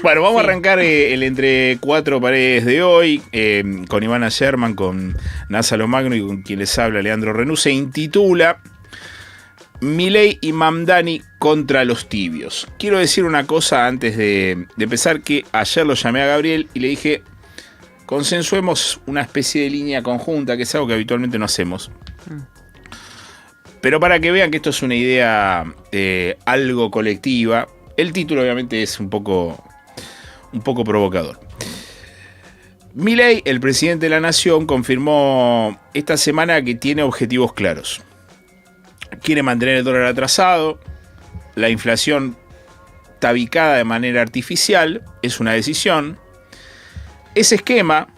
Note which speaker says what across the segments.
Speaker 1: Bueno, vamos a arrancar el Entre Cuatro Paredes de hoy con Ivana Sherman, con Nasa Lomagno y con quien les habla Leandro Renú. Se intitula Milei y Mamdani contra los tibios. Quiero decir una cosa antes de empezar, que ayer lo llamé a Gabriel y le dije, consensuemos una especie de línea conjunta, que es algo que habitualmente no hacemos. Pero para que vean que esto es una idea algo colectiva. El título obviamente es un poco provocador. Milei, el presidente de la nación, confirmó esta semana que tiene objetivos claros. Quiere mantener el dólar atrasado, la inflación tabicada de manera artificial, es una decisión. Ese esquema,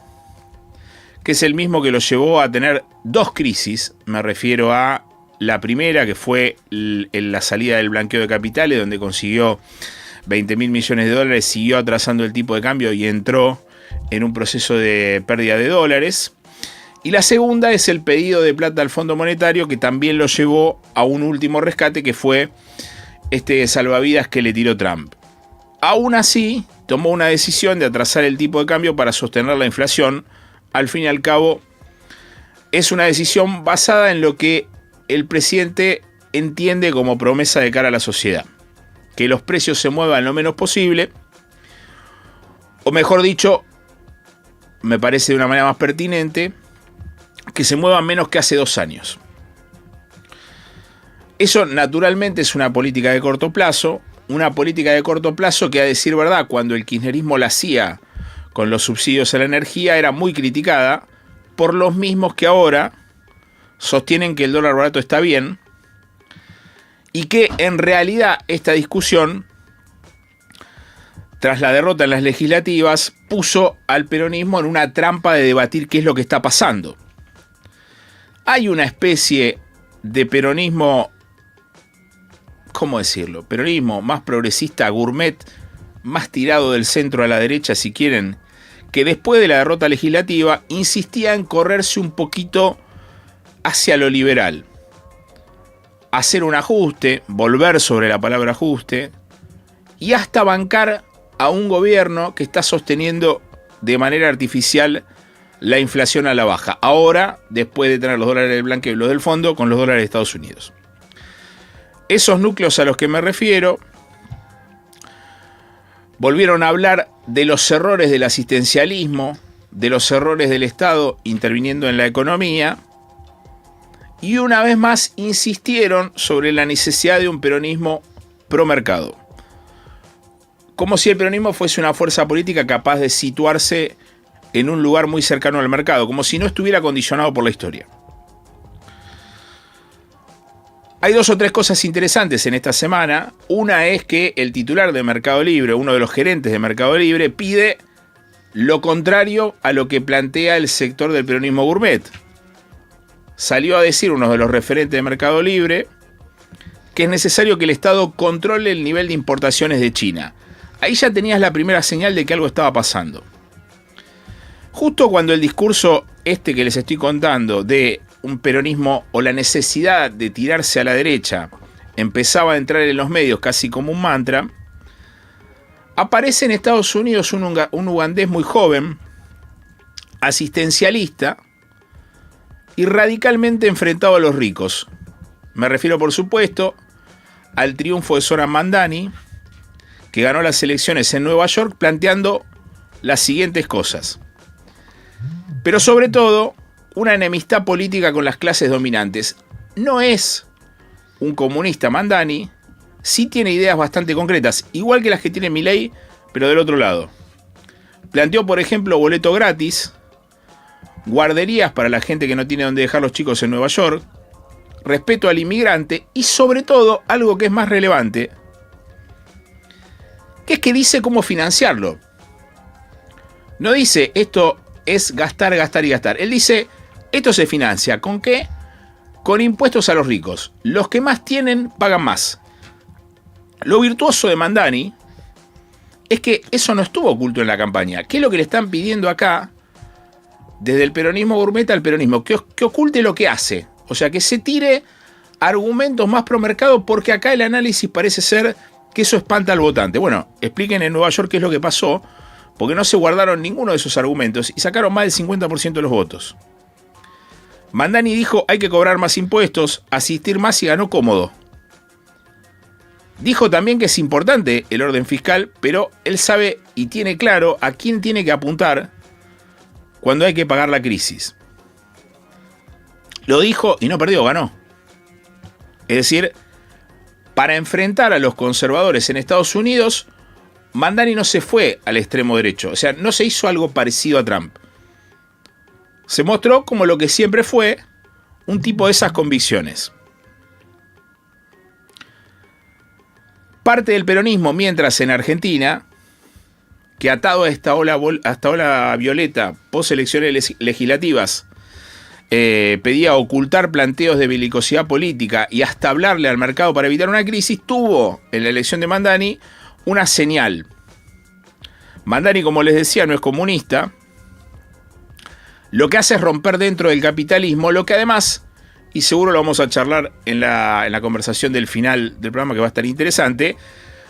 Speaker 1: que es el mismo que lo llevó a tener dos crisis, me refiero a la primera, que fue la salida del blanqueo de capitales, donde consiguió 20.000 millones de dólares, siguió atrasando el tipo de cambio y entró en un proceso de pérdida de dólares. Y la segunda es el pedido de plata al Fondo Monetario, que también lo llevó a un último rescate, que fue este salvavidas que le tiró Trump. Aún así, tomó una decisión de atrasar el tipo de cambio para sostener la inflación. Al fin y al cabo, es una decisión basada en lo que el presidente entiende como promesa de cara a la sociedad. Que los precios se muevan lo menos posible. O mejor dicho, me parece de una manera más pertinente, que se muevan menos que hace 2 años. Eso naturalmente es una política de corto plazo. Una política de corto plazo que, a decir verdad, cuando el kirchnerismo la hacía con los subsidios a la energía, era muy criticada por los mismos que ahora sostienen que el dólar barato está bien, y que en realidad esta discusión, tras la derrota en las legislativas, puso al peronismo en una trampa de debatir qué es lo que está pasando. Hay una especie de peronismo, ¿cómo decirlo? Peronismo más progresista, gourmet, más tirado del centro a la derecha, si quieren, que después de la derrota legislativa insistía en correrse un poquito hacia lo liberal, hacer un ajuste, volver sobre la palabra ajuste, y hasta bancar a un gobierno que está sosteniendo de manera artificial la inflación a la baja. Ahora, después de tener los dólares del blanqueo y los del fondo, con los dólares de Estados Unidos. Esos núcleos a los que me refiero volvieron a hablar de los errores del asistencialismo, de los errores del Estado interviniendo en la economía, y una vez más insistieron sobre la necesidad de un peronismo pro mercado. Como si el peronismo fuese una fuerza política capaz de situarse en un lugar muy cercano al mercado, como si no estuviera condicionado por la historia. Hay 2 o 3 cosas interesantes en esta semana. Una es que el titular de Mercado Libre, uno de los gerentes de Mercado Libre, pide lo contrario a lo que plantea el sector del peronismo gourmet. Salió a decir uno de los referentes de Mercado Libre que es necesario que el Estado controle el nivel de importaciones de China. Ahí ya tenías la primera señal de que algo estaba pasando. Justo cuando el discurso este que les estoy contando de un peronismo o la necesidad de tirarse a la derecha empezaba a entrar en los medios casi como un mantra, aparece en Estados Unidos un ugandés muy joven, asistencialista y radicalmente enfrentado a los ricos. Me refiero, por supuesto, al triunfo de Zoran Mamdani, que ganó las elecciones en Nueva York planteando las siguientes cosas. Pero sobre todo, una enemistad política con las clases dominantes. No es un comunista Mamdani, sí tiene ideas bastante concretas, igual que las que tiene Milei, pero del otro lado. Planteó, por ejemplo, boleto gratis, guarderías para la gente que no tiene dónde dejar los chicos en Nueva York, respeto al inmigrante y, sobre todo, algo que es más relevante, que es que dice cómo financiarlo. No dice esto es gastar, gastar y gastar. Él dice esto se financia. ¿Con qué? Con impuestos a los ricos. Los que más tienen pagan más. Lo virtuoso de Mamdani es que eso no estuvo oculto en la campaña. ¿Qué es lo que le están pidiendo acá? Desde el peronismo gourmet al peronismo. Que oculte lo que hace. O sea, que se tire argumentos más pro mercado, porque acá el análisis parece ser que eso espanta al votante. Bueno, expliquen en Nueva York qué es lo que pasó, porque no se guardaron ninguno de esos argumentos y sacaron más del 50% de los votos. Mamdani dijo hay que cobrar más impuestos, asistir más y ganó cómodo. Dijo también que es importante el orden fiscal, pero él sabe y tiene claro a quién tiene que apuntar cuando hay que pagar la crisis. Lo dijo y no perdió, ganó. Es decir, para enfrentar a los conservadores en Estados Unidos, Mamdani no se fue al extremo derecho. O sea, no se hizo algo parecido a Trump. Se mostró como lo que siempre fue, un tipo de esas convicciones. Parte del peronismo, mientras en Argentina, que atado a esta ola violeta post elecciones legislativas, pedía ocultar planteos de belicosidad política y hasta hablarle al mercado para evitar una crisis, tuvo en la elección de Mamdani una señal. Mamdani, como les decía, no es comunista. Lo que hace es romper dentro del capitalismo, lo que además, y seguro lo vamos a charlar en la conversación del final del programa que va a estar interesante,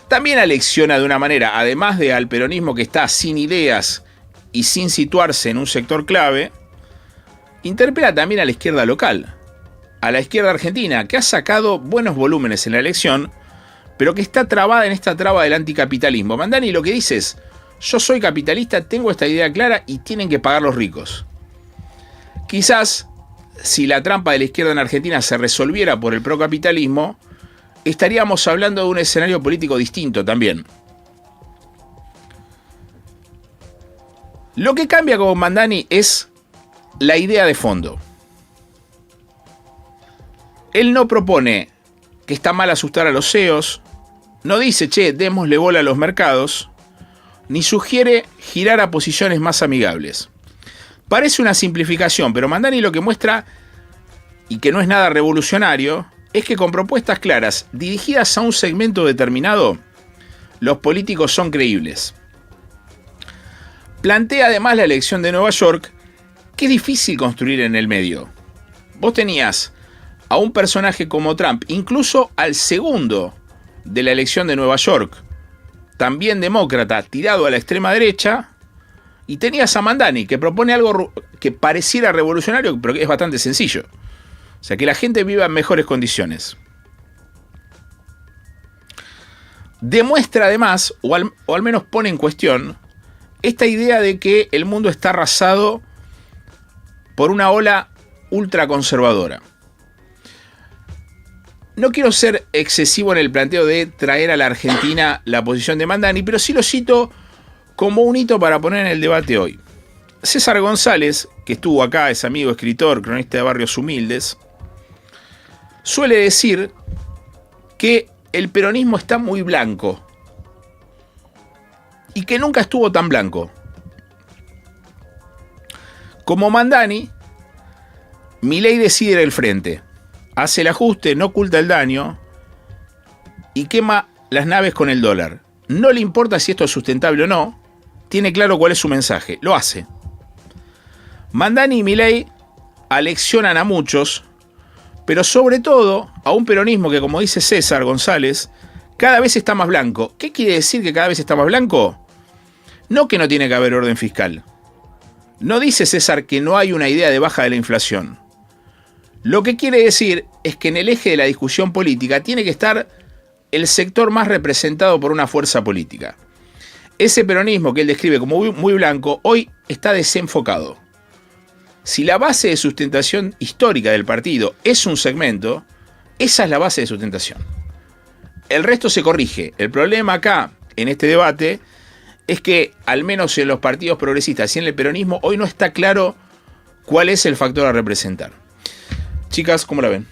Speaker 1: también alecciona de una manera, además de al peronismo que está sin ideas y sin situarse en un sector clave, interpela también a la izquierda local, a la izquierda argentina, que ha sacado buenos volúmenes en la elección, pero que está trabada en esta traba del anticapitalismo. Mamdani lo que dice es, yo soy capitalista, tengo esta idea clara y tienen que pagar los ricos. Quizás, si la trampa de la izquierda en Argentina se resolviera por el procapitalismo, estaríamos hablando de un escenario político distinto también. Lo que cambia con Mamdani es la idea de fondo. Él no propone que está mal asustar a los CEOs, no dice, che, démosle bola a los mercados, ni sugiere girar a posiciones más amigables. Parece una simplificación, pero Mamdani lo que muestra, y que no es nada revolucionario, es que con propuestas claras, dirigidas a un segmento determinado, los políticos son creíbles. Plantea además la elección de Nueva York, que es difícil construir en el medio. Vos tenías a un personaje como Trump, incluso al segundo de la elección de Nueva York, también demócrata, tirado a la extrema derecha, y tenías a Mamdani, que propone algo que pareciera revolucionario, pero que es bastante sencillo. O sea, que la gente viva en mejores condiciones. Demuestra además, o al menos pone en cuestión, esta idea de que el mundo está arrasado por una ola ultraconservadora. No quiero ser excesivo en el planteo de traer a la Argentina la posición de Mamdani, pero sí lo cito como un hito para poner en el debate hoy. César González, que estuvo acá, es amigo, escritor, cronista de Barrios Humildes, suele decir que el peronismo está muy blanco y que nunca estuvo tan blanco. Como Mamdani, Milei decide ir al frente, hace el ajuste, no oculta el daño y quema las naves con el dólar. No le importa si esto es sustentable o no, tiene claro cuál es su mensaje, lo hace. Mamdani y Milei aleccionan a muchos, pero sobre todo a un peronismo que, como dice César González, cada vez está más blanco. ¿Qué quiere decir que cada vez está más blanco? No que no tiene que haber orden fiscal. No dice César que no hay una idea de baja de la inflación. Lo que quiere decir es que en el eje de la discusión política tiene que estar el sector más representado por una fuerza política. Ese peronismo que él describe como muy blanco, hoy está desenfocado. Si la base de sustentación histórica del partido es un segmento, esa es la base de sustentación. El resto se corrige. El problema acá, en este debate, es que, al menos en los partidos progresistas y en el peronismo, hoy no está claro cuál es el factor a representar. Chicas, ¿cómo la ven?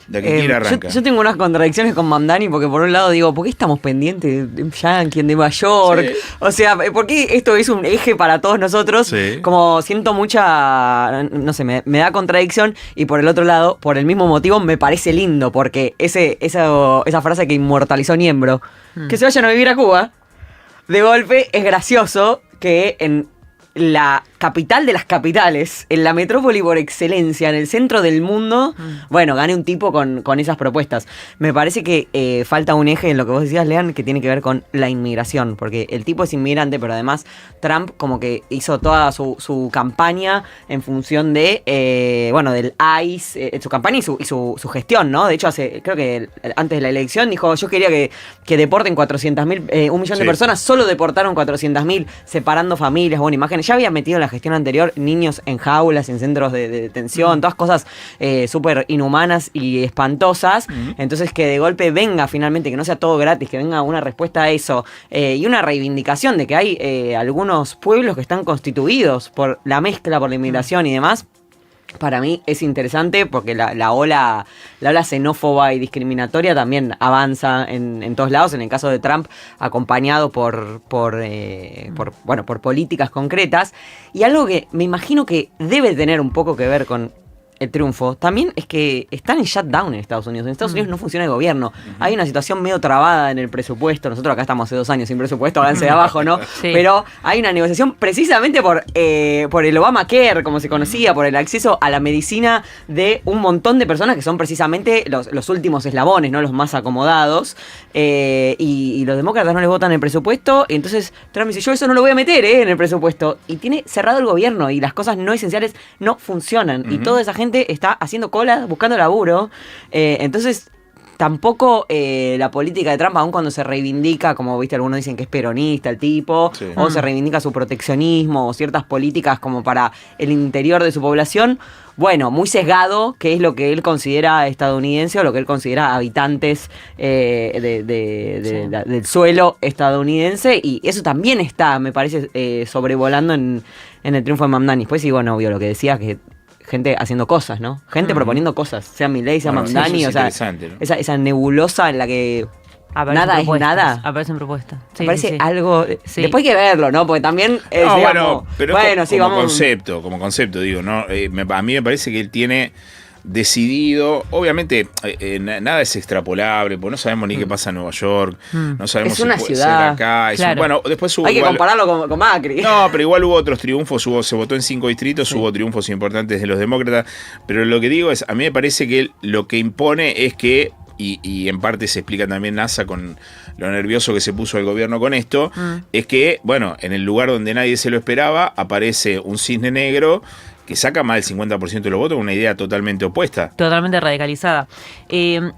Speaker 1: De que quiera arranca.
Speaker 2: Yo tengo unas contradicciones con Mamdani porque por un lado digo, ¿por qué estamos pendientes de Yankee, de Nueva York? Sí. O sea, ¿por qué esto es un eje para todos nosotros? Sí. Como siento mucha, no sé, me da contradicción y por el otro lado, por el mismo motivo, me parece lindo porque esa frase que inmortalizó Niembro, que se vayan a vivir a Cuba, de golpe es gracioso que en la capital de las capitales, en la metrópoli por excelencia, en el centro del mundo, bueno, gane un tipo con esas propuestas. Me parece que falta un eje en lo que vos decías, Lean, que tiene que ver con la inmigración, porque el tipo es inmigrante, pero además Trump como que hizo toda su campaña en función de, del ICE, su campaña y su gestión, ¿no? De hecho, creo que antes de la elección dijo, yo quería que deporten 400.000, 1 millón de personas, solo deportaron 400.000, separando familias, bueno, imágenes. Ya había metido en la gestión anterior niños en jaulas, en centros de detención, todas cosas súper inhumanas y espantosas. Entonces que de golpe venga finalmente, que no sea todo gratis, que venga una respuesta a eso y una reivindicación de que hay algunos pueblos que están constituidos por la mezcla, por la inmigración y demás. Para mí es interesante porque la ola xenófoba y discriminatoria también avanza en todos lados. En el caso de Trump, acompañado por políticas concretas. Y algo que me imagino que debe tener un poco que ver con el triunfo, también es que están en shutdown en Estados Unidos. En Estados Unidos no funciona el gobierno. Hay una situación medio trabada en el presupuesto. Nosotros acá estamos hace 2 años sin presupuesto, háganse de abajo, ¿no? Sí. Pero hay una negociación precisamente por el Obamacare, como se conocía, por el acceso a la medicina de un montón de personas que son precisamente los últimos eslabones, ¿no? Los más acomodados. Y los demócratas no les votan el presupuesto. Y entonces Trump dice, yo eso no lo voy a meter en el presupuesto. Y tiene cerrado el gobierno y las cosas no esenciales no funcionan. Y toda esa gente está haciendo colas, buscando laburo. Entonces, tampoco la política de Trump, aun cuando se reivindica, como viste, algunos dicen que es peronista el tipo, o se reivindica su proteccionismo, o ciertas políticas como para el interior de su población, bueno, muy sesgado, que es lo que él considera estadounidense o lo que él considera habitantes del suelo estadounidense, y eso también está, me parece, sobrevolando en el triunfo de Mamdani. Después sí, bueno, obvio, lo que decía, que gente haciendo cosas, ¿no? Gente proponiendo cosas, sea Milei, sea Mamdani, o sea, ¿no? esa nebulosa en la que nada es nada.
Speaker 3: Aparecen propuestas. Sí,
Speaker 2: aparece algo. Sí. Después hay que verlo, ¿no? Porque también
Speaker 1: como concepto, digo, ¿no? A mí me parece que él tiene decidido, obviamente nada es extrapolable, porque no sabemos ni qué pasa en Nueva York, no sabemos
Speaker 2: es una
Speaker 1: si
Speaker 2: ciudad.
Speaker 1: Ser acá.
Speaker 2: Claro.
Speaker 1: Bueno, después hubo
Speaker 2: hay que compararlo con Macri.
Speaker 1: No, pero igual hubo otros triunfos, se votó en 5 distritos, hubo triunfos importantes de los demócratas, pero lo que digo es, a mí me parece que lo que impone es que, y en parte se explica también NASA con lo nervioso que se puso el gobierno con esto, es que, bueno, en el lugar donde nadie se lo esperaba, aparece un cisne negro que saca más del 50% de los votos, una idea totalmente opuesta.
Speaker 3: Totalmente radicalizada.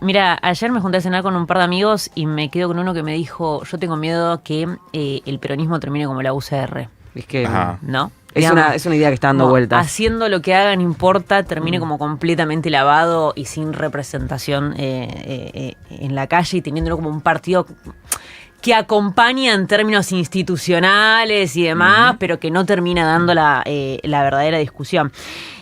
Speaker 3: Mira, ayer me junté a cenar con un par de amigos y me quedo con uno que me dijo, yo tengo miedo que el peronismo termine como la UCR.
Speaker 2: Es que,
Speaker 3: ¿no?
Speaker 2: Es una idea que está dando vueltas.
Speaker 3: Haciendo lo que hagan importa, termine como completamente lavado y sin representación en la calle y teniéndolo como un partido que acompaña en términos institucionales y demás, pero que no termina dando la verdadera discusión.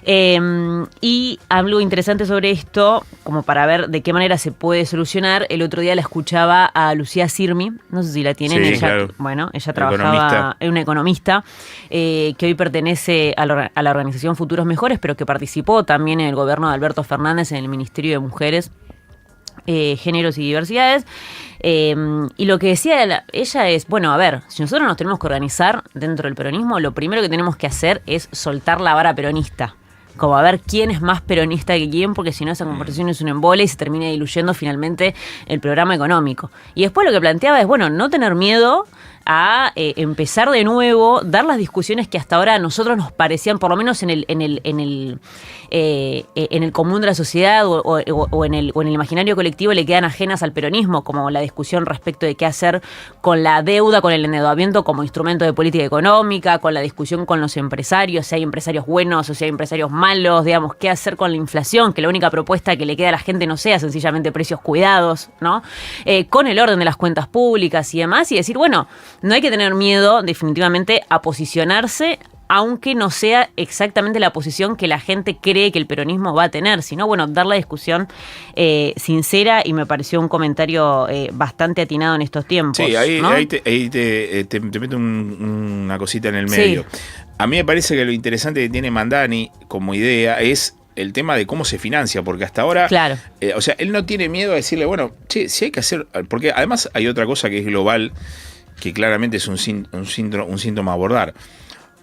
Speaker 3: Y algo interesante sobre esto, como para ver de qué manera se puede solucionar, el otro día la escuchaba a Lucía Sirmi, no sé si la tienen,
Speaker 1: sí, claro.
Speaker 3: Bueno, ella trabajaba, es una economista que hoy pertenece a la organización Futuros Mejores, pero que participó también en el gobierno de Alberto Fernández en el Ministerio de Mujeres, Géneros y Diversidades. Y lo que decía ella es, bueno, a ver, si nosotros nos tenemos que organizar dentro del peronismo, lo primero que tenemos que hacer es soltar la vara peronista. Como a ver quién es más peronista que quién, porque si no esa conversación es un embole y se termina diluyendo finalmente el programa económico. Y después lo que planteaba es, bueno, no tener miedo a empezar de nuevo, dar las discusiones que hasta ahora a nosotros nos parecían, por lo menos en el común de la sociedad o en el imaginario colectivo, le quedan ajenas al peronismo, como la discusión respecto de qué hacer con la deuda, con el endeudamiento como instrumento de política económica, con la discusión con los empresarios, si hay empresarios buenos o si hay empresarios malos, digamos, qué hacer con la inflación, que la única propuesta que le queda a la gente no sea sencillamente precios cuidados, ¿no? Con el orden de las cuentas públicas y demás, y decir, bueno, no hay que tener miedo definitivamente a posicionarse, aunque no sea exactamente la posición que la gente cree que el peronismo va a tener, sino, bueno, dar la discusión sincera, y me pareció un comentario bastante atinado en estos tiempos.
Speaker 1: Sí, ahí,
Speaker 3: ¿no?
Speaker 1: ahí te meto una cosita en el medio. Sí. A mí me parece que lo interesante que tiene Mamdani como idea es el tema de cómo se financia, porque hasta ahora,
Speaker 3: claro.
Speaker 1: O sea, él no tiene miedo a decirle, bueno, che, si hay que hacer, porque además hay otra cosa que es global, que claramente es un síntoma a abordar.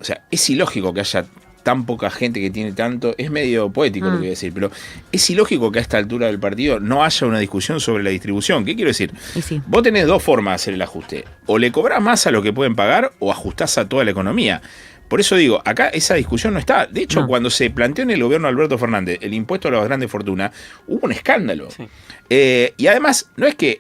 Speaker 1: o sea, es ilógico que haya tan poca gente que tiene tanto, es medio poético lo que voy a decir, pero es ilógico que a esta altura del partido no haya una discusión sobre la distribución. ¿Qué quiero decir?
Speaker 3: Sí.
Speaker 1: Vos tenés dos formas de hacer el ajuste. O le cobrás más a lo que pueden pagar o ajustás a toda la economía. Por eso digo, acá esa discusión no está. De hecho, cuando se planteó en el gobierno de Alberto Fernández el impuesto a las grandes fortunas, hubo un escándalo. Sí. Y además, no es que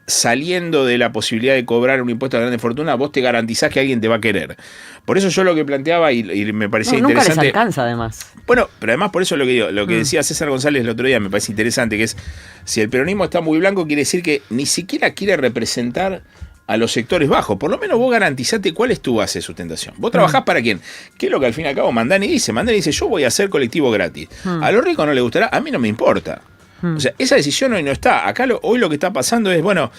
Speaker 1: saliendo de la posibilidad de cobrar un impuesto a la grande fortuna, vos te garantizás que alguien te va a querer. Por eso yo lo que planteaba y me parecía interesante.
Speaker 2: Nunca les alcanza, además.
Speaker 1: Bueno, pero además por eso lo que digo, lo que decía César González el otro día me parece interesante, que es, si el peronismo está muy blanco, quiere decir que ni siquiera quiere representar a los sectores bajos. Por lo menos vos garantizate cuál es tu base de sustentación. ¿Vos trabajás para quién? ¿Qué es lo que al fin y al cabo Mandani dice? Mandani dice, yo voy a hacer colectivo gratis. A los ricos no les gustará, a mí no me importa. O sea, esa decisión hoy no está. Acá hoy lo que está pasando es, bueno,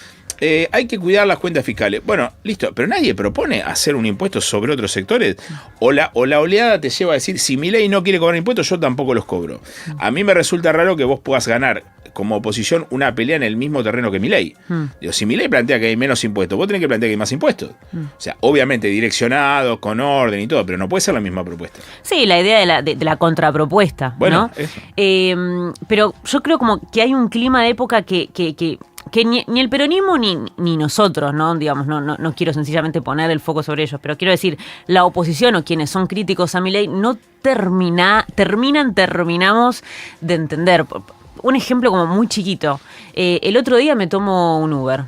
Speaker 1: hay que cuidar las cuentas fiscales. Bueno, listo, pero nadie propone hacer un impuesto sobre otros sectores. O la oleada te lleva a decir, si Milei no quiere cobrar impuestos, yo tampoco los cobro. A mí me resulta raro que vos puedas ganar como oposición una pelea en el mismo terreno que Milei. Digo, si Milei plantea que hay menos impuestos, vos tenés que plantear que hay más impuestos. O sea, obviamente direccionados, con orden y todo, pero no puede ser la misma propuesta.
Speaker 3: Sí, la idea de la contrapropuesta, bueno, ¿no? Pero yo creo como que hay un clima de época que ni el peronismo ni nosotros, ¿no? Digamos, no quiero sencillamente poner el foco sobre ellos, pero quiero decir, la oposición o quienes son críticos a Milei no terminamos de entender. Un ejemplo como muy chiquito. El otro día me tomo un Uber.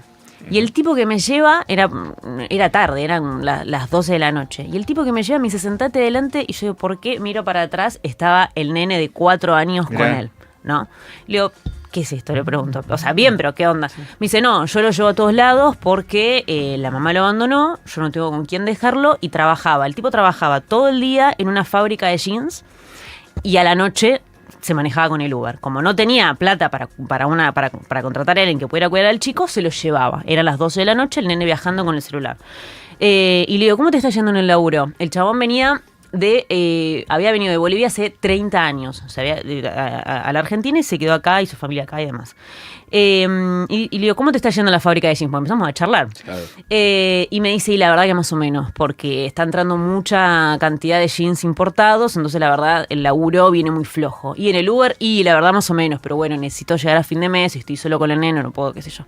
Speaker 3: Y el tipo que me lleva, era tarde, eran las 12 de la noche. Y el tipo que me lleva me dice, sentate adelante. Y yo digo, ¿por qué? Miro para atrás, estaba el nene de 4 años con él, ¿no? Le digo, ¿qué es esto? Le pregunto. O sea, bien, pero ¿qué onda? Me dice, no, yo lo llevo a todos lados porque la mamá lo abandonó, yo no tengo con quién dejarlo y trabajaba. El tipo trabajaba todo el día en una fábrica de jeans y a la noche se manejaba con el Uber. Como no tenía plata para contratar a alguien que pudiera cuidar al chico, se lo llevaba. Eran las 12 de la noche, el nene viajando con el celular. Y le digo, ¿cómo te está yendo en el laburo? El chabón había venido de Bolivia hace 30 años. O sea, a la Argentina y se quedó acá y su familia acá y demás. Y le digo, ¿cómo te está yendo en la fábrica de jeans? Pues empezamos a charlar. Claro. Y me dice, y la verdad que más o menos, porque está entrando mucha cantidad de jeans importados, entonces la verdad el laburo viene muy flojo. Y en el Uber, y la verdad más o menos, pero bueno, necesito llegar a fin de mes, estoy solo con el neno, no puedo, qué sé yo.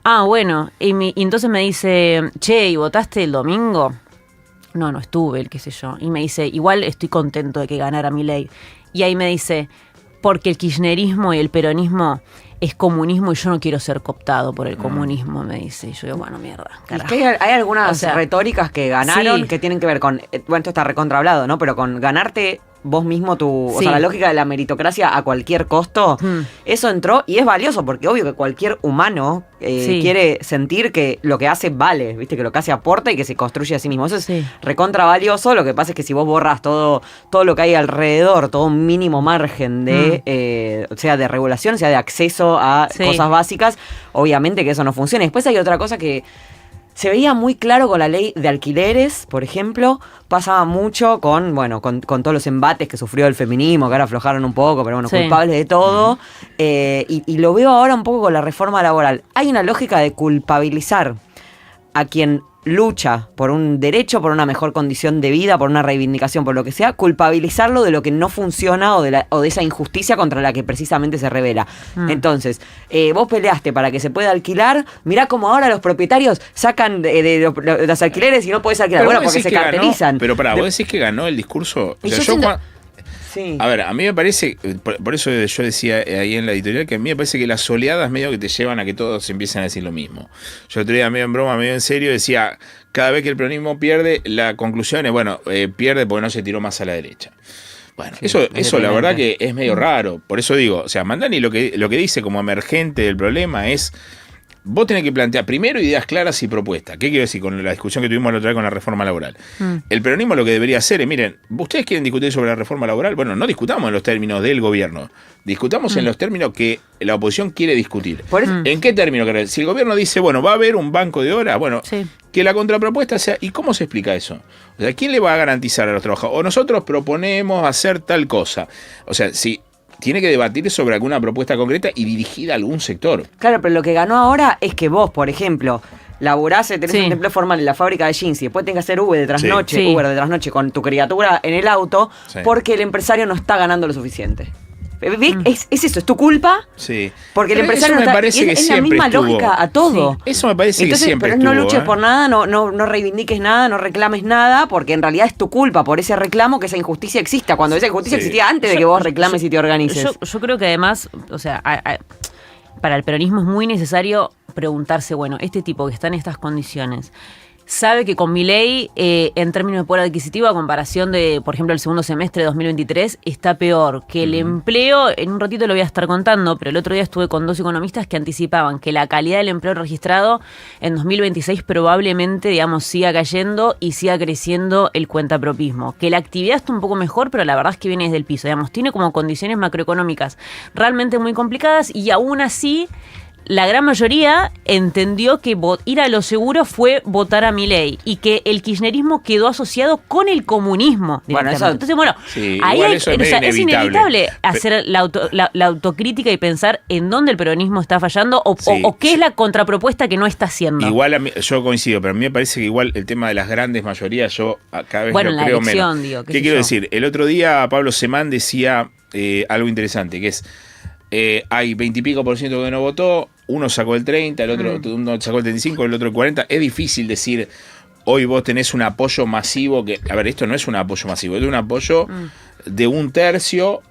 Speaker 3: Ah, bueno, y entonces me dice, che, ¿y votaste el domingo? No estuve, qué sé yo. Y me dice, igual estoy contento de que ganara Milei. Y ahí me dice, porque el kirchnerismo y el peronismo es comunismo y yo no quiero ser cooptado por el comunismo, me dice. Y yo digo, bueno, mierda, carajo.
Speaker 2: Es que hay algunas retóricas que ganaron que tienen que ver con, bueno, esto está recontra hablado, ¿no? Pero con ganarte vos mismo o sea, la lógica de la meritocracia a cualquier costo, eso entró y es valioso porque obvio que cualquier humano quiere sentir que lo que hace vale, viste, que lo que hace aporta y que se construye a sí mismo. Eso es recontra valioso. Lo que pasa es que si vos borras todo lo que hay alrededor, todo un mínimo margen de, sea de regulación, sea de acceso a cosas básicas, obviamente que eso no funciona. Después hay otra cosa que se veía muy claro con la ley de alquileres, por ejemplo. Pasaba mucho con todos los embates que sufrió el feminismo, que ahora aflojaron un poco, pero bueno, culpables de todo. Y lo veo ahora un poco con la reforma laboral. Hay una lógica de culpabilizar a quien lucha por un derecho, por una mejor condición de vida, por una reivindicación, por lo que sea, culpabilizarlo de lo que no funciona o de esa injusticia contra la que precisamente se revela. Entonces, vos peleaste para que se pueda alquilar, mirá cómo ahora los propietarios sacan de los alquileres y no podés alquilar. Bueno, porque se cartelizan.
Speaker 1: Pero pará, vos decís que ganó el discurso. O sea, Sí. A ver, a mí me parece, por eso yo decía ahí en la editorial, que a mí me parece que las oleadas medio que te llevan a que todos empiecen a decir lo mismo. Yo otro día medio en broma, medio en serio, decía, cada vez que el peronismo pierde, la conclusión es, pierde porque no se tiró más a la derecha. Bueno, eso la verdad que es medio raro. Por eso digo, o sea, Mandani lo que dice como emergente del problema es, vos tenés que plantear primero ideas claras y propuestas. ¿Qué quiero decir con la discusión que tuvimos la otra vez con la reforma laboral? El peronismo lo que debería hacer es, miren, ¿ustedes quieren discutir sobre la reforma laboral? Bueno, no discutamos en los términos del gobierno. Discutamos en los términos que la oposición quiere discutir. ¿En qué términos? Si el gobierno dice, va a haber un banco de horas, que la contrapropuesta sea, ¿y cómo se explica eso? O sea, ¿quién le va a garantizar a los trabajadores? O nosotros proponemos hacer tal cosa. O sea, si tiene que debatir sobre alguna propuesta concreta y dirigida a algún sector.
Speaker 2: Claro, pero lo que ganó ahora es que vos, por ejemplo, laburás, tenés un empleo formal en la fábrica de jeans y después tenés que hacer Uber de trasnoche con tu criatura en el auto, porque el empresario no está ganando lo suficiente. Es eso, es tu culpa.
Speaker 1: Sí.
Speaker 2: Porque el empresario no está. Es la misma lógica a todo.
Speaker 1: Sí. Eso me parece que siempre
Speaker 2: pero no luches por nada, no reivindiques nada, no reclames nada, porque en realidad es tu culpa por ese reclamo que esa injusticia exista. Cuando esa injusticia existía antes de que vos reclames y te organices.
Speaker 3: Yo creo que además, o sea, para el peronismo es muy necesario preguntarse, bueno, este tipo que está en estas condiciones, sabe que con Milei, en términos de poder adquisitivo, a comparación de, por ejemplo, el segundo semestre de 2023, está peor. Que el empleo, en un ratito lo voy a estar contando, pero el otro día estuve con 2 economistas que anticipaban que la calidad del empleo registrado en 2026 probablemente, digamos, siga cayendo y siga creciendo el cuentapropismo. Que la actividad está un poco mejor, pero la verdad es que viene desde el piso. Digamos, tiene como condiciones macroeconómicas realmente muy complicadas y aún así la gran mayoría entendió que ir a lo seguro fue votar a Milei y que el kirchnerismo quedó asociado con el comunismo.
Speaker 2: Bueno, eso,
Speaker 3: entonces, bueno,
Speaker 1: sí,
Speaker 3: ahí
Speaker 1: es
Speaker 3: inevitable hacer la autocrítica y pensar en dónde el peronismo está fallando o qué es la contrapropuesta que no está haciendo.
Speaker 1: Igual yo coincido, pero a mí me parece que igual el tema de las grandes mayorías yo cada vez lo creo menos. ¿Qué quiero decir? El otro día Pablo Semán decía algo interesante, que es hay 20 y pico % que no votó, uno sacó el 30, el otro uno sacó el 35, el otro el 40. Es difícil decir, hoy vos tenés un apoyo masivo, que, a ver, esto no es un apoyo masivo, es un apoyo de 1/3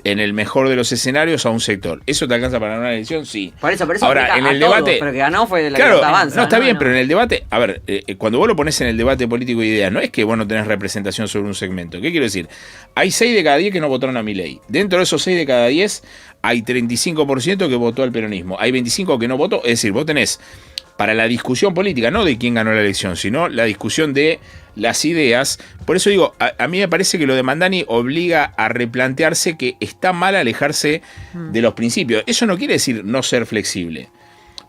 Speaker 1: en el mejor de los escenarios a un sector. ¿Eso te alcanza para ganar una elección? Sí.
Speaker 2: Por eso
Speaker 1: ahora, en el debate,
Speaker 2: pero que ganó fue la
Speaker 1: claro,
Speaker 2: que avanza.
Speaker 1: No, está bien, pero en el debate, a ver, cuando vos lo pones en el debate político de ideas, no es que vos no tenés representación sobre un segmento. ¿Qué quiero decir? Hay 6 de cada 10 que no votaron a Milei. Dentro de esos 6 de cada 10, hay 35% que votó al peronismo. Hay 25% que no votó. Es decir, vos tenés para la discusión política, no de quién ganó la elección, sino la discusión de las ideas. Por eso digo, a mí me parece que lo de Mandani obliga a replantearse que está mal alejarse de los principios. Eso no quiere decir no ser flexible.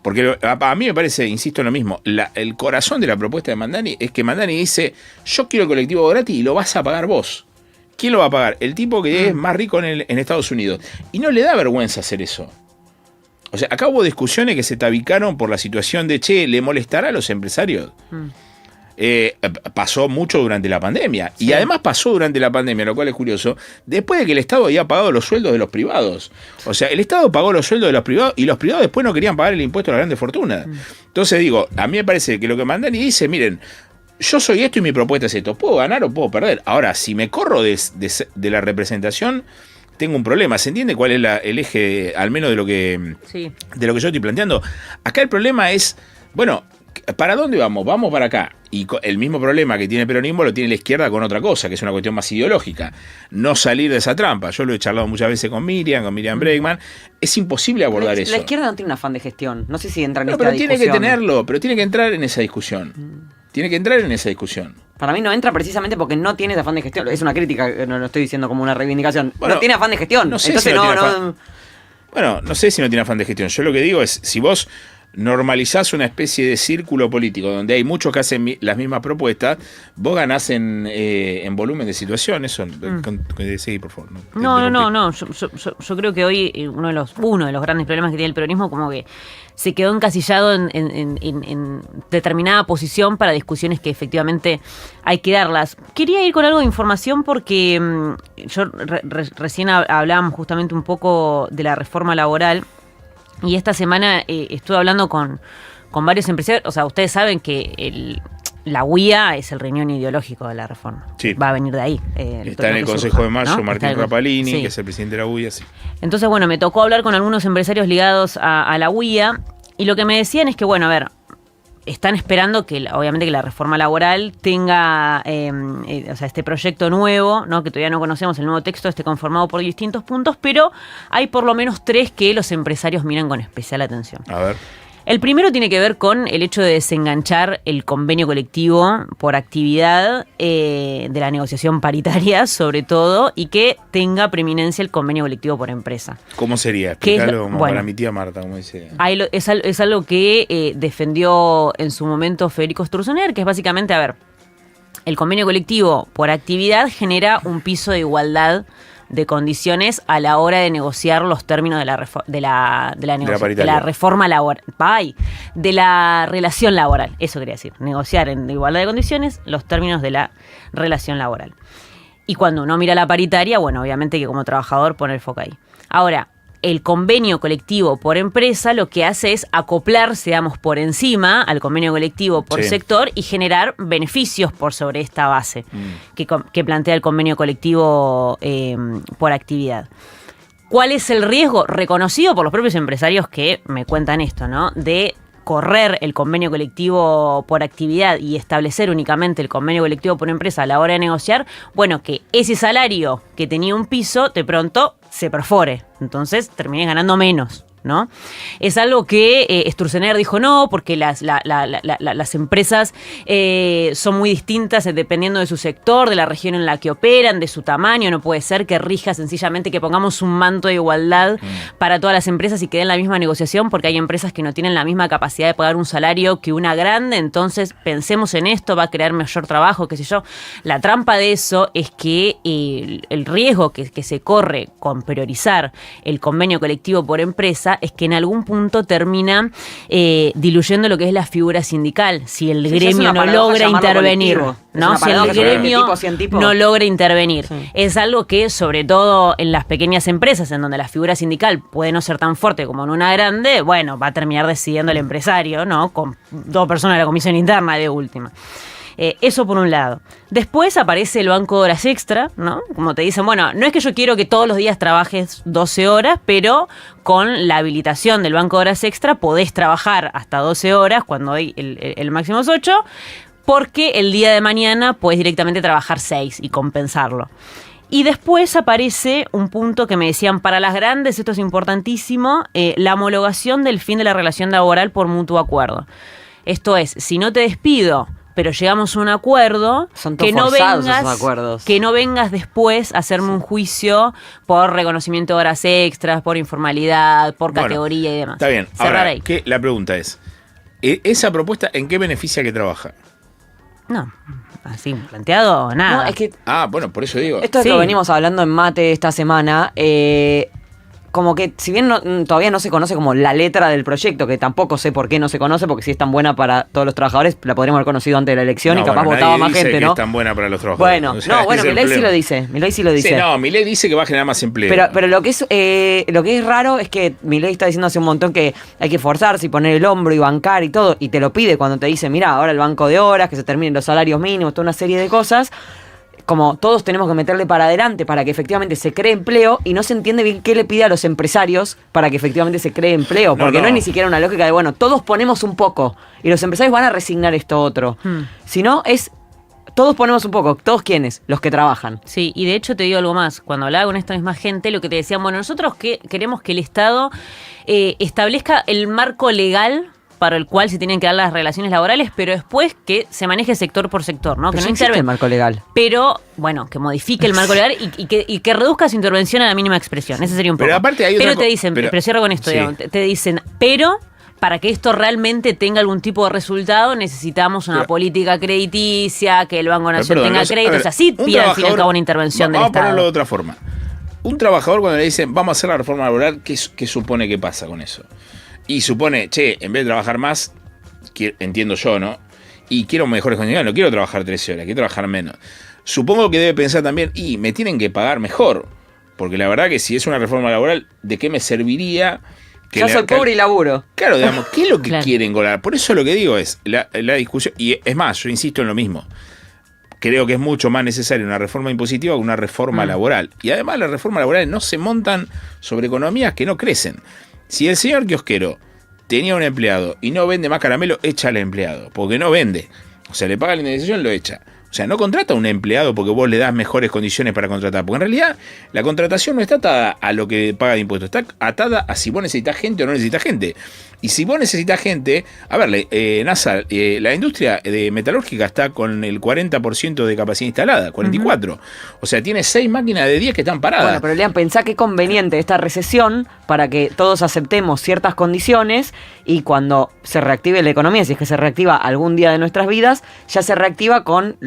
Speaker 1: Porque a mí me parece, insisto en lo mismo, el corazón de la propuesta de Mandani es que Mandani dice, yo quiero el colectivo gratis y lo vas a pagar vos. ¿Quién lo va a pagar? El tipo que es más rico en Estados Unidos. Y no le da vergüenza hacer eso. O sea, acá hubo discusiones que se tabicaron por la situación de, ¿le molestará a los empresarios? Pasó mucho durante la pandemia. Sí. Y además pasó durante la pandemia, lo cual es curioso, después de que el Estado había pagado los sueldos de los privados. O sea, el Estado pagó los sueldos de los privados y los privados después no querían pagar el impuesto a las grandes fortunas. Entonces digo, a mí me parece que lo que Mandani dice, miren, yo soy esto y mi propuesta es esto. Puedo ganar o puedo perder. Ahora, si me corro de la representación, tengo un problema. ¿Se entiende cuál es el eje, al menos de lo que yo estoy planteando? Acá el problema es, bueno, ¿para dónde vamos? Vamos para acá. Y el mismo problema que tiene el peronismo lo tiene la izquierda con otra cosa, que es una cuestión más ideológica. No salir de esa trampa. Yo lo he charlado muchas veces con Miriam Bregman. Es imposible abordar eso.
Speaker 2: La izquierda no tiene un afán de gestión. No sé si entra en esta discusión.
Speaker 1: Tiene que tenerlo, pero tiene que entrar en esa discusión. Tiene que entrar en esa discusión.
Speaker 2: Para mí no entra precisamente porque no tiene ese afán de gestión. Es una crítica, no lo estoy diciendo como una reivindicación. Bueno, no tiene afán de gestión.
Speaker 1: No sé si Bueno, no sé si no tiene afán de gestión. Yo lo que digo es, si vos normalizás una especie de círculo político donde hay muchos que hacen las mismas propuestas, vos ganás en volumen de situación. Eso, seguí, por favor.
Speaker 3: No. Yo creo que hoy uno de los grandes problemas que tiene el peronismo como que se quedó encasillado en determinada posición para discusiones que efectivamente hay que darlas. Quería ir con algo de información porque yo recién hablábamos justamente un poco de la reforma laboral y esta semana estuve hablando con varios empresarios. O sea, ustedes saben que la UIA es el riñón ideológico de la reforma. Sí. Va a venir de ahí.
Speaker 1: Está en el Consejo de Mayo, ¿no? Martín Rapalini, que es el presidente de la UIA, sí.
Speaker 3: Entonces, bueno, me tocó hablar con algunos empresarios ligados a la UIA y lo que me decían es que, bueno, a ver, están esperando que, obviamente, que la reforma laboral tenga, este proyecto nuevo, ¿no? Que todavía no conocemos, el nuevo texto esté conformado por distintos puntos, pero hay por lo menos 3 que los empresarios miran con especial atención.
Speaker 1: A ver.
Speaker 3: El primero tiene que ver con el hecho de desenganchar el convenio colectivo por actividad de la negociación paritaria, sobre todo, y que tenga preeminencia el convenio colectivo por empresa.
Speaker 1: ¿Cómo sería? Explícalo para mi tía Marta, como dice.
Speaker 3: Es algo que defendió en su momento Federico Sturzenegger, que es básicamente, a ver, el convenio colectivo por actividad genera un piso de igualdad de condiciones a la hora de negociar los términos de la reforma laboral, de la relación laboral, eso quería decir, negociar en igualdad de condiciones los términos de la relación laboral. Y cuando uno mira la paritaria, bueno, obviamente que como trabajador pone el foco ahí. Ahora, el convenio colectivo por empresa lo que hace es acoplarse, digamos, por encima al convenio colectivo por sector y generar beneficios por sobre esta base que plantea el convenio colectivo por actividad. ¿Cuál es el riesgo reconocido por los propios empresarios que me cuentan esto, ¿no? De correr el convenio colectivo por actividad y establecer únicamente el convenio colectivo por empresa a la hora de negociar, bueno, que ese salario que tenía un piso de pronto se perfore, entonces terminé ganando menos, ¿no? Es algo que Sturzenegger dijo no, porque las empresas son muy distintas dependiendo de su sector, de la región en la que operan, de su tamaño. No puede ser que rija sencillamente que pongamos un manto de igualdad para todas las empresas y que den la misma negociación, porque hay empresas que no tienen la misma capacidad de pagar un salario que una grande. Entonces pensemos en esto, va a crear mayor trabajo, qué sé yo. La trampa de eso es que el riesgo que se corre con priorizar el convenio colectivo por empresa es que en algún punto termina diluyendo lo que es la figura sindical. Si el gremio no logra intervenir, ¿no? Si el gremio no logra intervenir. Sí. Es algo que, sobre todo en las pequeñas empresas, en donde la figura sindical puede no ser tan fuerte como en una grande, bueno, va a terminar decidiendo el empresario, ¿no? Con 2 personas de la comisión interna de última. Eso por un lado. Después aparece el banco de horas extra, ¿no? Como te dicen, bueno, no es que yo quiero que todos los días trabajes 12 horas, pero con la habilitación del banco de horas extra podés trabajar hasta 12 horas, cuando hoy el máximo es 8, porque el día de mañana podés directamente trabajar 6 y compensarlo. Y después aparece un punto que me decían, para las grandes, esto es importantísimo, la homologación del fin de la relación laboral por mutuo acuerdo. Esto es, si no te despido, pero llegamos a un acuerdo, que no vengas después a hacerme un juicio por reconocimiento de horas extras, por informalidad, por categoría y demás.
Speaker 1: Está bien. Ahora, la pregunta es, ¿esa propuesta en qué beneficia que trabaja?
Speaker 3: No, así planteado, nada.
Speaker 2: No, es que,
Speaker 1: bueno, por eso digo.
Speaker 2: Esto es lo venimos hablando en Mate esta semana. Como que, si bien todavía no se conoce como la letra del proyecto, que tampoco sé por qué no se conoce, porque si es tan buena para todos los trabajadores, la podríamos haber conocido antes de la elección y capaz votaba más gente, ¿no?
Speaker 1: Es tan buena para los trabajadores.
Speaker 2: Bueno, Milei sí lo dice. Sí,
Speaker 1: Milei dice que va a generar más empleo.
Speaker 2: Pero lo que es raro es que Milei está diciendo hace un montón que hay que esforzarse y poner el hombro y bancar y todo, y te lo pide cuando te dice, mira, ahora el banco de horas, que se terminen los salarios mínimos, toda una serie de cosas. Como todos tenemos que meterle para adelante para que efectivamente se cree empleo, y no se entiende bien qué le pide a los empresarios para que efectivamente se cree empleo, porque no es ni siquiera una lógica de, bueno, todos ponemos un poco y los empresarios van a resignar esto otro, sino es todos ponemos un poco. ¿Todos quiénes? Los que trabajan.
Speaker 3: Sí, y de hecho te digo algo más. Cuando hablaba con esta misma gente, lo que te decían, bueno, nosotros queremos que el Estado establezca el marco legal para el cual se tienen que dar las relaciones laborales, pero después que se maneje sector por sector, ¿no?
Speaker 2: Pero
Speaker 3: que no
Speaker 2: existe el marco legal.
Speaker 3: Pero, bueno, que modifique el marco legal y que reduzca su intervención a la mínima expresión. Ese sería un poco.
Speaker 1: Pero aparte hay
Speaker 3: pero te dicen, pero cierro con esto, digamos, te dicen, pero para que esto realmente tenga algún tipo de resultado, necesitamos una política crediticia, que el Banco Nacional tenga créditos, así pide al fin y al cabo una intervención del Estado.
Speaker 1: Vamos a ponerlo de otra forma. Un trabajador, cuando le dicen, vamos a hacer la reforma laboral, ¿qué supone que pasa con eso? Y supone, en vez de trabajar más, entiendo yo, ¿no? Y quiero mejores condiciones, no quiero trabajar 13 horas, quiero trabajar menos. Supongo que debe pensar también, me tienen que pagar mejor. Porque la verdad que si es una reforma laboral, ¿de qué me serviría?
Speaker 2: Ya soy pobre y laburo.
Speaker 1: Claro, digamos, ¿qué es lo que quieren colar? Por eso lo que digo es, la discusión, y es más, yo insisto en lo mismo. Creo que es mucho más necesaria una reforma impositiva que una reforma laboral. Y además las reformas laborales no se montan sobre economías que no crecen. Si el señor kiosquero tenía un empleado y no vende más caramelo, echa al empleado, porque no vende. O sea, le paga la indemnización, lo echa. O sea, no contrata a un empleado porque vos le das mejores condiciones para contratar. Porque en realidad la contratación no está atada a lo que paga de impuestos. Está atada a si vos necesitas gente o no necesitas gente. Y si vos necesitas gente... A ver, NASA, la industria metalúrgica está con el 40% de capacidad instalada, 44%. O sea, tiene 6 máquinas de 10 que están paradas.
Speaker 2: Bueno, pero Lean, pensá qué conveniente esta recesión para que todos aceptemos ciertas condiciones y cuando se reactive la economía, si es que se reactiva algún día de nuestras vidas, ya se reactiva con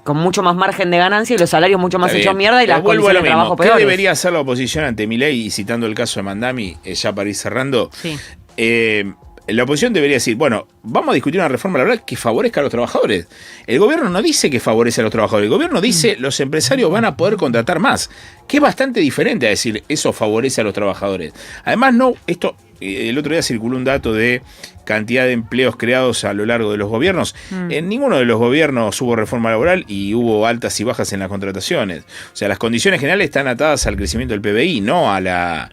Speaker 2: con mucho más margen de ganancia y los salarios mucho más hechos mierda y las condiciones de trabajo peores.
Speaker 1: ¿Qué debería hacer la oposición ante Milei? Y citando el caso de Mandami, ya para ir cerrando,
Speaker 3: sí.
Speaker 1: La oposición debería decir, bueno, vamos a discutir una reforma laboral que favorezca a los trabajadores. El gobierno no dice que favorece a los trabajadores, el gobierno dice los empresarios van a poder contratar más, que es bastante diferente a decir eso favorece a los trabajadores. Además, el otro día circuló un dato de cantidad de empleos creados a lo largo de los gobiernos. En ninguno de los gobiernos hubo reforma laboral y hubo altas y bajas en las contrataciones. O sea, las condiciones generales están atadas al crecimiento del PBI, no a la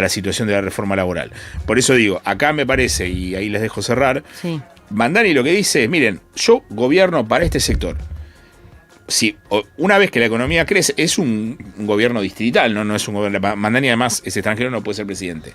Speaker 1: situación de la reforma laboral. Por eso digo, acá me parece, y ahí les dejo cerrar,
Speaker 3: sí.
Speaker 1: Mandani lo que dice es, miren, yo gobierno para este sector. Si una vez que la economía crece, es un gobierno distrital, no es un gobierno. Mandani además es extranjero, no puede ser presidente.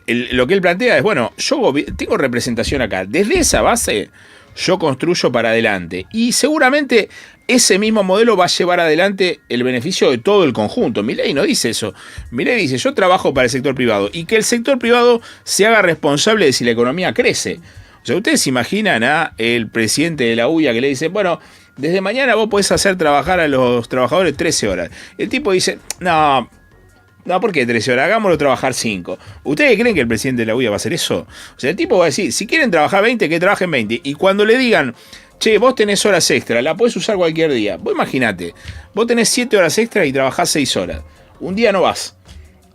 Speaker 1: Lo que él plantea es, bueno, yo tengo representación acá. Desde esa base yo construyo para adelante. Y seguramente ese mismo modelo va a llevar adelante el beneficio de todo el conjunto. Milei no dice eso. Milei dice, yo trabajo para el sector privado. Y que el sector privado se haga responsable de si la economía crece. O sea, ustedes se imaginan a el presidente de la UIA que le dice, bueno, desde mañana vos podés hacer trabajar a los trabajadores 13 horas. El tipo dice, no, ¿por qué 13 horas? Hagámoslo trabajar 5. ¿Ustedes creen que el presidente de la UIA va a hacer eso? O sea, el tipo va a decir, si quieren trabajar 20, que trabajen 20. Y cuando le digan, che, vos tenés horas extra, la podés usar cualquier día. Vos imaginate, vos tenés 7 horas extra y trabajás 6 horas. Un día no vas.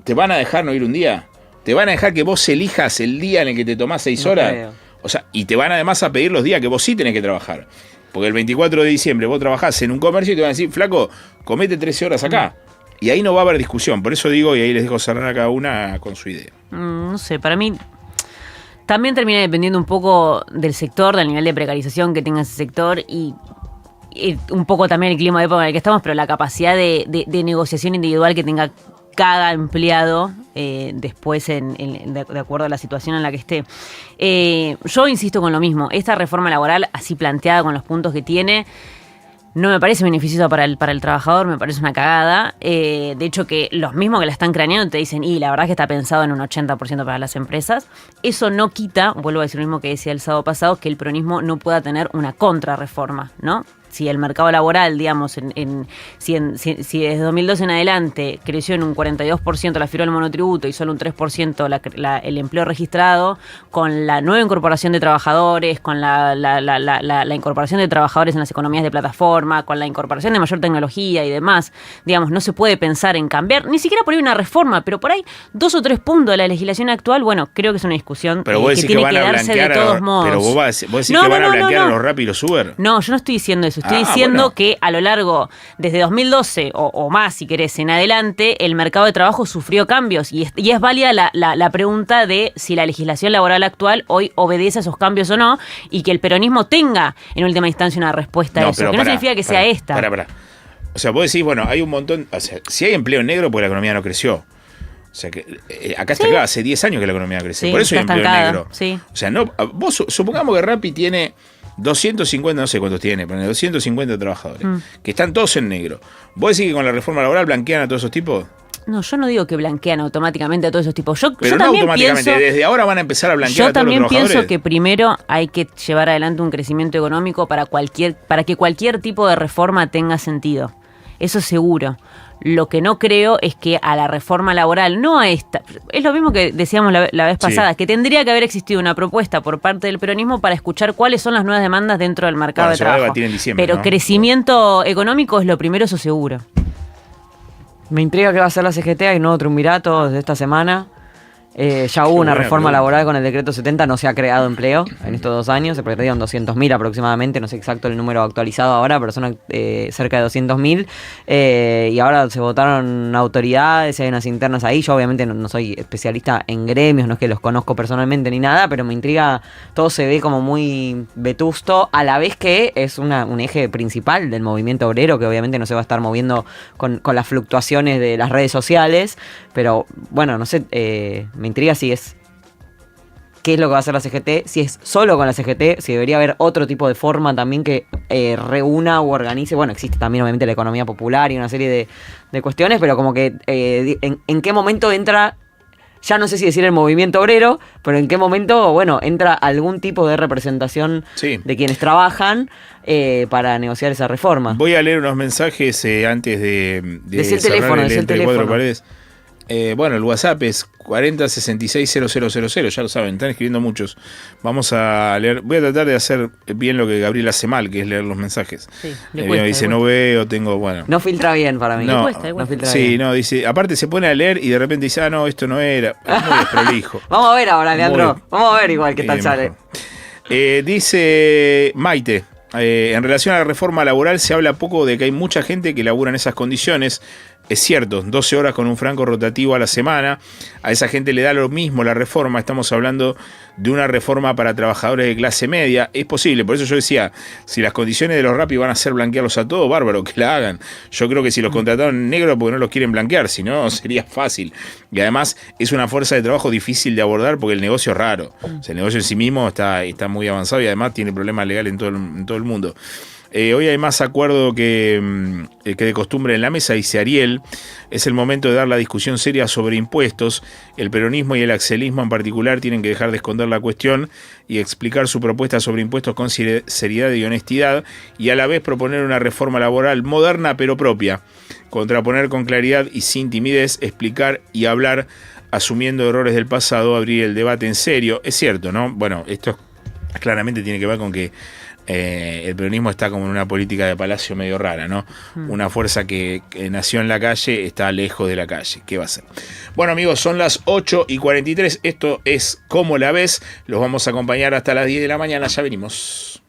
Speaker 1: ¿Te van a dejar no ir un día? ¿Te van a dejar que vos elijas el día en el que te tomás 6 horas?
Speaker 2: Creo.
Speaker 1: O sea, y te van además a pedir los días que vos sí tenés que trabajar. Porque el 24 de diciembre vos trabajás en un comercio y te van a decir, flaco, comete 13 horas acá. Y ahí no va a haber discusión. Por eso digo, y ahí les dejo cerrar a cada una con su idea.
Speaker 3: No sé, para mí también termina dependiendo un poco del sector, del nivel de precarización que tenga ese sector y un poco también el clima de época en el que estamos, pero la capacidad de negociación individual que tenga cada empleado después de acuerdo a la situación en la que esté. Yo insisto con lo mismo, esta reforma laboral así planteada con los puntos que tiene no me parece beneficiosa para el trabajador, me parece una cagada. De hecho, que los mismos que la están craneando te dicen, y la verdad es que está pensado en un 80% para las empresas. Eso no quita, vuelvo a decir lo mismo que decía el sábado pasado, que el peronismo no pueda tener una contrarreforma, ¿no? Si el mercado laboral, digamos, si desde 2012 en adelante creció en un 42% la figura del monotributo y solo un 3% el empleo registrado, con la nueva incorporación de trabajadores, con la incorporación de trabajadores en las economías de plataforma, con la incorporación de mayor tecnología y demás, digamos, no se puede pensar en cambiar, ni siquiera por ahí una reforma, pero por ahí 2 o 3 puntos de la legislación actual, bueno, creo que es una discusión
Speaker 1: pero vos
Speaker 3: que tiene que darse de todos modos.
Speaker 1: Pero vos decís que van a blanquear a los Rappi y los Uber.
Speaker 3: No, yo no estoy diciendo eso. Estoy diciendo que a lo largo, desde 2012 o más, si querés, en adelante, el mercado de trabajo sufrió cambios y es válida la pregunta de si la legislación laboral actual hoy obedece a esos cambios o no, y que el peronismo tenga, en última instancia, una respuesta a eso. Que no significa que sea esta.
Speaker 1: O sea, vos decís, bueno, hay un montón... O sea, si hay empleo negro, porque la economía no creció. O sea, que acá está claro, hace 10 años que la economía crece.
Speaker 3: Sí,
Speaker 1: por eso hay empleo negro.
Speaker 3: Sí.
Speaker 1: O sea, vos supongamos que Rappi tiene 250, no sé cuántos tiene, pero 250 trabajadores, que están todos en negro. ¿Vos decís que con la reforma laboral blanquean a todos esos tipos?
Speaker 3: No, yo no digo que blanquean automáticamente a todos esos tipos.
Speaker 1: Pero no automáticamente, desde ahora van a empezar a blanquear a todos los trabajadores.
Speaker 3: Yo también pienso que primero hay que llevar adelante un crecimiento económico para que cualquier tipo de reforma tenga sentido. Eso seguro. Lo que no creo es que a la reforma laboral, no a esta, es lo mismo que decíamos la vez pasada, que tendría que haber existido una propuesta por parte del peronismo para escuchar cuáles son las nuevas demandas dentro del mercado de trabajo. Se va a debatir en diciembre, pero ¿no? Crecimiento económico es lo primero, eso seguro.
Speaker 2: Me intriga qué va a hacer la CGT, hay un nuevo triunvirato de esta semana. Ya hubo una reforma laboral con el decreto 70, no se ha creado empleo en estos 2 años, se perdieron 200.000 aproximadamente, no sé exacto el número actualizado ahora, pero son cerca de 200.000, y ahora se votaron autoridades, hay unas internas ahí. Yo obviamente no soy especialista en gremios, no es que los conozco personalmente ni nada, pero me intriga, todo se ve como muy vetusto, a la vez que es un eje principal del movimiento obrero, que obviamente no se va a estar moviendo con las fluctuaciones de las redes sociales, pero bueno, no sé, me intriga si es qué es lo que va a hacer la CGT, si es solo con la CGT, si debería haber otro tipo de forma también que reúna o organice. Bueno, existe también obviamente la economía popular y una serie de cuestiones, pero como que en qué momento entra ya no sé si decir el movimiento obrero, pero en qué momento, bueno, entra algún tipo de representación de quienes trabajan para negociar esa reforma.
Speaker 1: Voy a leer unos mensajes antes de
Speaker 2: Decí el teléfono,
Speaker 1: el entre cuatro paredes. Bueno, el WhatsApp es 40660000, ya lo saben, están escribiendo muchos. Vamos a leer, voy a tratar de hacer bien lo que Gabriel hace mal, que es leer los mensajes.
Speaker 3: Sí,
Speaker 1: dice, no veo, tengo, bueno.
Speaker 2: No filtra bien para mí.
Speaker 1: No,
Speaker 2: no filtra
Speaker 1: sí,
Speaker 2: bien.
Speaker 1: no, dice, aparte se pone a leer y de repente dice, no, esto no era. Es muy desprolijo.
Speaker 2: Vamos a ver ahora, Leandro. Vamos a ver igual qué tal sale.
Speaker 1: Dice Maite, en relación a la reforma laboral se habla poco de que hay mucha gente que labura en esas condiciones. Es cierto, 12 horas con un franco rotativo a la semana, a esa gente le da lo mismo la reforma, estamos hablando de una reforma para trabajadores de clase media, es posible, por eso yo decía, si las condiciones de los Rappi van a ser blanquearlos a todos, bárbaro, que la hagan. Yo creo que si los contrataron en negro porque no los quieren blanquear, si no sería fácil. Y además es una fuerza de trabajo difícil de abordar porque el negocio es raro. O sea, el negocio en sí mismo está muy avanzado y además tiene problemas legales en todo el mundo. Hoy hay más acuerdo que de costumbre en la mesa, dice Ariel. Es el momento de dar la discusión seria sobre impuestos. El peronismo y el axelismo en particular tienen que dejar de esconder la cuestión y explicar su propuesta sobre impuestos con seriedad y honestidad, y a la vez proponer una reforma laboral moderna pero propia. Contraponer con claridad y sin timidez, explicar y hablar asumiendo errores del pasado, abrir el debate en serio. Es cierto, ¿no? Bueno, esto claramente tiene que ver con que el peronismo está como en una política de palacio medio rara, ¿no? Una fuerza que nació en la calle está lejos de la calle. ¿Qué va a hacer? Bueno, amigos, son las 8:43. Esto es Cómo la ves. Los vamos a acompañar hasta las 10 de la mañana. Ya venimos.